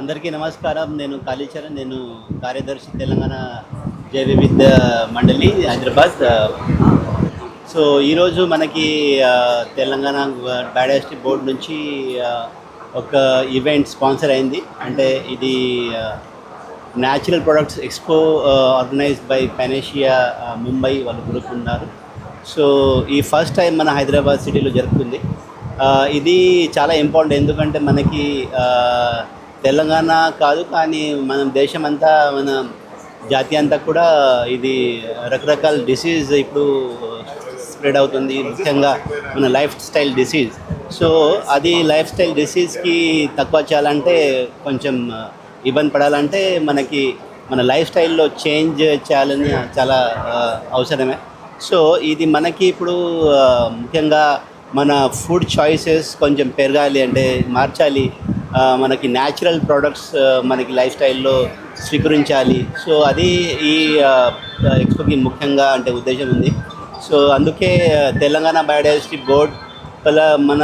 అందరికీ నమస్కారం. నేను కాళీచరణ్. నేను కార్యదర్శి తెలంగాణ జై వివిధ మండలి హైదరాబాద్. సో ఈరోజు మనకి తెలంగాణ బయోడైవర్సిటీ బోర్డు నుంచి ఒక ఈవెంట్ స్పాన్సర్ అయింది. అంటే ఇది natural products expo organised by panacea Mumbai వాళ్ళు గ్రూప్ ఉన్నారు. సో ఈ ఫస్ట్ టైం మన హైదరాబాద్ సిటీలో జరుగుతుంది. ఇది చాలా ఇంపార్టెంట్, ఎందుకంటే మనకి తెలంగాణ కాదు కానీ మన దేశమంతా, మన జాతి అంతా కూడా ఇది రకరకాల డిసీజ్ ఇప్పుడు స్ప్రెడ్ అవుతుంది, ముఖ్యంగా మన లైఫ్ స్టైల్ డిసీజ్. సో అది లైఫ్ స్టైల్ డిసీజ్కి తక్కువ చేయాలంటే, కొంచెం ఇబ్బంది పడాలంటే మనకి మన లైఫ్ స్టైల్లో చేంజ్ చేయాలని చాలా అవసరమే. సో ఇది మనకి ఇప్పుడు ముఖ్యంగా మన ఫుడ్ చాయిసెస్ కొంచెం పెరగాలి అంటే మార్చాలి, మనకి న్యాచురల్ ప్రోడక్ట్స్ మనకి లైఫ్ స్టైల్లో స్వీకరించాలి. సో అది ఈ ఎక్స్పోకి ముఖ్యంగా అంటే ఉద్దేశం ఉంది. సో అందుకే తెలంగాణ బయోడైవర్సిటీ బోర్డ్ మన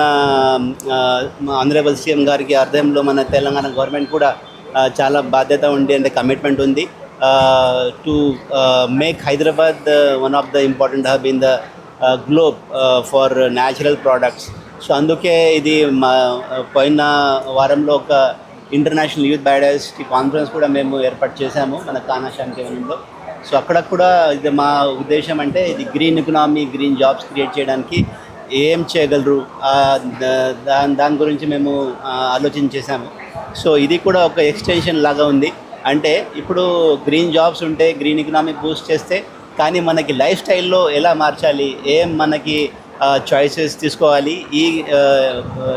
ఆనరబుల్ సీఎం గారికి అర్థంలో మన తెలంగాణ గవర్నమెంట్ కూడా చాలా బాధ్యత ఉంది, అంటే కమిట్మెంట్ ఉంది to make Hyderabad one of the important hub in the globe for natural products. So అందుకే ఇది పోయిన వారంలో ఒక ఇంటర్నేషనల్ యూత్ బయోడైవర్సిటీ కాన్ఫరెన్స్ కూడా మేము ఏర్పాటు చేశాము మన కానా శాంతివనంలో. సో అక్కడ కూడా ఇది మా ఉద్దేశం, అంటే ఇది green economy, green jobs create చేయడానికి ఏం చేయగలరు దాని గురించి మేము ఆలోచన చేశాము. సో ఇది కూడా ఒక ఎక్స్టెన్షన్ లాగా ఉంది. అంటే ఇప్పుడు గ్రీన్ జాబ్స్ ఉంటే, గ్రీన్ ఎకనామీ బూస్ట్ చేస్తే, కానీ మనకి లైఫ్ స్టైల్లో ఎలా మార్చాలి, ఏం మనకి చాయిసెస్ తీసుకోవాలి, ఈ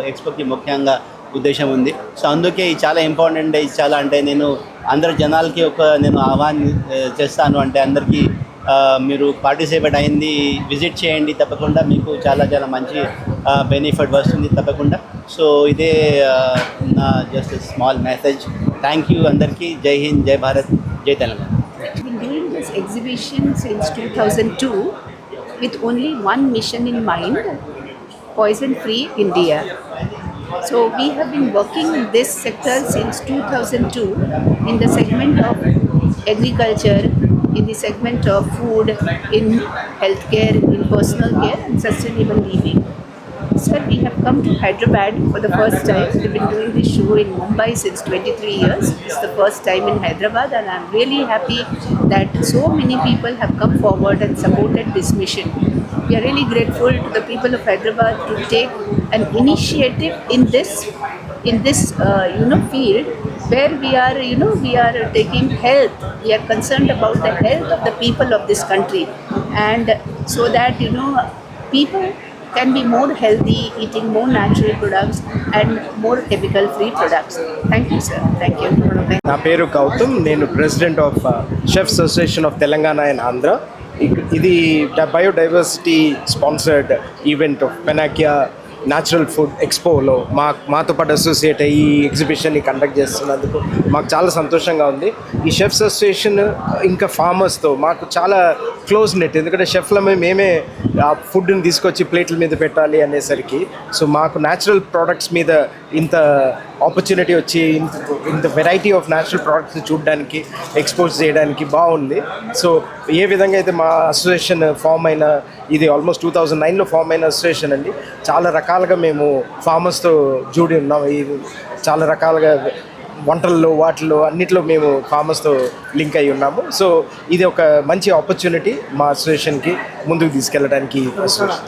ఎక్స్పోకి ముఖ్యంగా ఉద్దేశం ఉంది. సో అందుకే ఇది చాలా ఇంపార్టెంట్. ఇది చాలా అంటే నేను అందరు జనాలకి నేను ఆహ్వానం చేస్తాను, అంటే అందరికీ మీరు పార్టిసిపేట్ అయింది విజిట్ చేయండి తప్పకుండా, మీకు చాలా చాలా మంచి బెనిఫిట్ వస్తుంది తప్పకుండా. సో ఇదే నా just small message. Thank you అందరికీ. జై హింద్, జై భారత్, జై Telangana. Doing this exhibition since 2002 with only one mission in mind: poison free India. So we have been working in this sector since 2002 in the segment of agriculture, in the segment of food, in healthcare, in personal care and sustainable living. Sir, we have come to Hyderabad for the first time. We've been doing this show in Mumbai since 23 years. It's the first time in Hyderabad, and I'm really happy that so many people have come forward and supported this mission. We are really grateful to the people of Hyderabad to take an initiative in this field where we are taking health. We are concerned about the health of the people of this country, and so that people can be more healthy, eating more natural products and more chemical free products. Thank you, sir. Thank you. నా పేరు గౌతమ్. నేను president of chefs association of Telangana and Andhra. ఇది biodiversity sponsored event of Panacea natural food ఎక్స్పోలో మాతో పాటు associate అయ్యి ఈ ఎగ్జిబిషన్ని conduct చేస్తున్నందుకు మాకు చాలా సంతోషంగా ఉంది. ఈ షెఫ్స్ అసోసియేషన్ ఇంకా ఫార్మర్స్తో మాకు చాలా క్లోజ్ నెట్, ఎందుకంటే షెఫ్లమే మేమే ఆ ఫుడ్ని తీసుకొచ్చి ప్లేట్ల మీద పెట్టాలి అనేసరికి, సో మాకు న్యాచురల్ ప్రోడక్ట్స్ మీద ఇంత ఆపర్చునిటీ వచ్చి ఇంత వెరైటీ ఆఫ్ న్యాచురల్ ప్రోడక్ట్స్ చూడడానికి, ఎక్స్పోజ్ చేయడానికి బాగుంది. సో ఏ విధంగా అయితే మా అసోసియేషన్ ఫామ్ అయిన, ఇది ఆల్మోస్ట్ 2009లో ఫామ్ అయిన అసోసియేషన్ అండి. చాలా రకాలుగా మేము ఫార్మర్స్తో జూడి ఉన్నాం. ఇది చాలా రకాలుగా వంటల్లో వాటిల్లో అన్నిట్లో మేము ఫార్మర్స్తో లింక్ అయి ఉన్నాము. సో ఇది ఒక మంచి ఆపర్చునిటీ మా అసోసియేషన్కి ముందుకు తీసుకెళ్ళడానికి అసోసియేషన్.